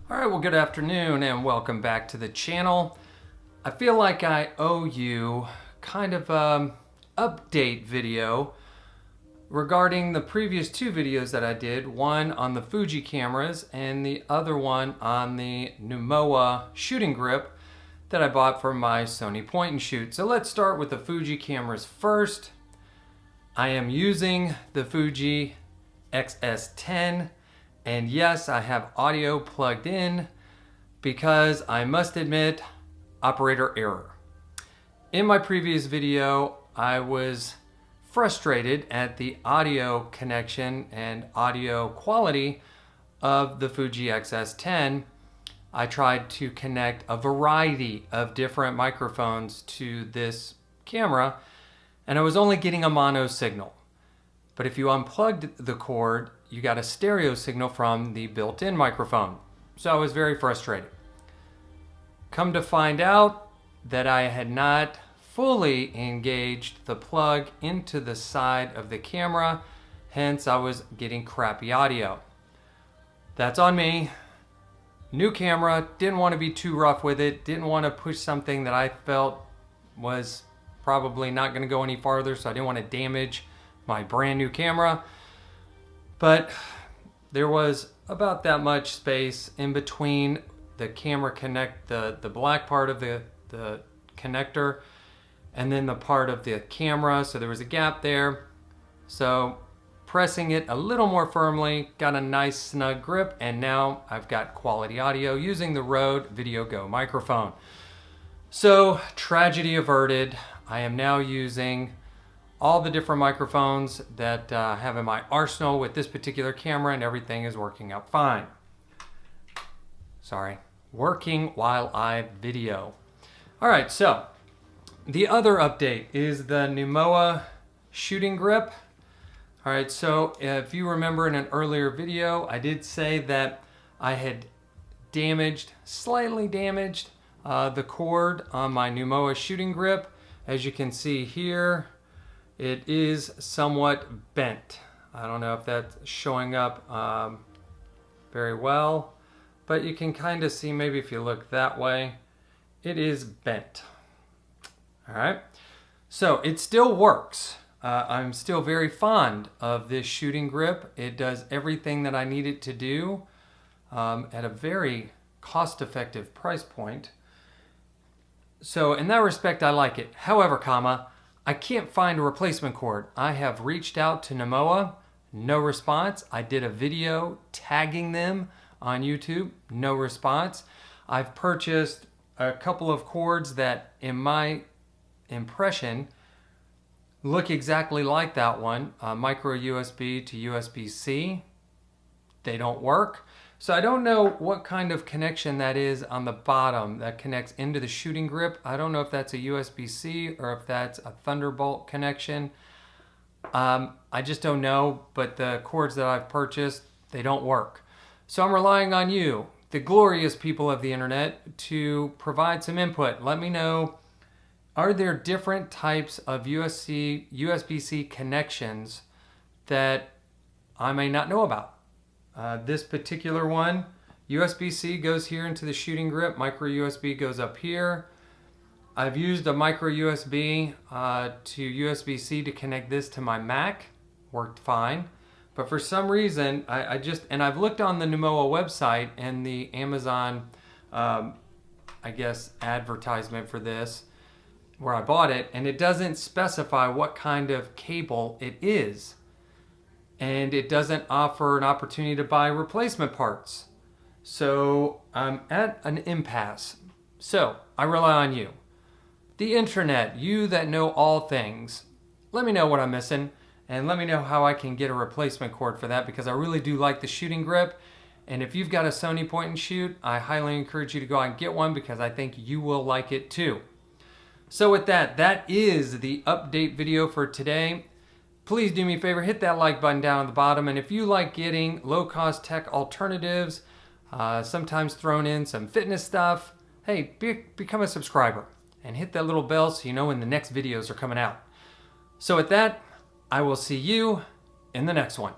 All right, well, good afternoon and welcome back to the channel. I feel like I owe you kind of an update video regarding the previous two videos that I did, one on the Fuji cameras and the other one on the Newmowa Shooting Grip that I bought for my Sony point and shoot. So let's start with the Fuji cameras first. I am using the Fuji XS10. And yes, I have audio plugged in because I must admit, operator error. In my previous video, I was frustrated at the audio connection and audio quality of the Fuji XS10. I tried to connect a variety of different microphones to this camera, and I was only getting a mono signal. But if you unplugged the cord, you got a stereo signal from the built-in microphone. So I was very frustrated. Come to find out that I had not fully engaged the plug into the side of the camera, hence I was getting crappy audio. That's on me. New camera, didn't want to be too rough with it, didn't want to push something that I felt was probably not going to go any farther, so I didn't want to damage my brand new camera. But there was about that much space in between the camera the black part of the connector and then the part of the camera, so there was a gap there. So pressing it a little more firmly, got a nice snug grip, and now I've got quality audio using the Rode Video Go microphone. So tragedy averted. I am now using all the different microphones that I have in my arsenal with this particular camera, and everything is working out fine. Sorry, working while I video. All right, so the other update is the Newmowa Shooting Grip. All right, so if you remember in an earlier video, I did say that I had slightly damaged the cord on my Newmowa Shooting Grip. As you can see here, it is somewhat bent. I don't know if that's showing up very well, but you can kind of see, maybe if you look that way, it is bent. All right, so it still works. I'm still very fond of this shooting grip. It does everything that I need it to do at a very cost-effective price point. So in that respect, I like it. However, I can't find a replacement cord. I have reached out to Newmowa, no response. I did a video tagging them on YouTube, no response. I've purchased a couple of cords that, in my impression, look exactly like that one, micro USB to USB-C. They don't work. So I don't know what kind of connection that is on the bottom that connects into the shooting grip. I don't know if that's a USB-C or if that's a Thunderbolt connection. I just don't know, but the cords that I've purchased, they don't work. So I'm relying on you, the glorious people of the internet, to provide some input. Let me know, are there different types of USB-C connections that I may not know about? This particular one, USB-C goes here into the shooting grip, micro USB goes up here. I've used a micro USB to USB-C to connect this to my Mac, worked fine. But for some reason, I've looked on the Newmowa website and the Amazon, I guess, advertisement for this, where I bought it, and it doesn't specify what kind of cable it is. And it doesn't offer an opportunity to buy replacement parts. So I'm at an impasse. So I rely on you. The internet, you that know all things, let me know what I'm missing and let me know how I can get a replacement cord for that, because I really do like the shooting grip. And if you've got a Sony point and shoot, I highly encourage you to go out and get one, because I think you will like it too. So with that, that is the update video for today. Please do me a favor, hit that like button down at the bottom. And if you like getting low-cost tech alternatives, sometimes thrown in some fitness stuff, hey, become a subscriber and hit that little bell so you know when the next videos are coming out. So with that, I will see you in the next one.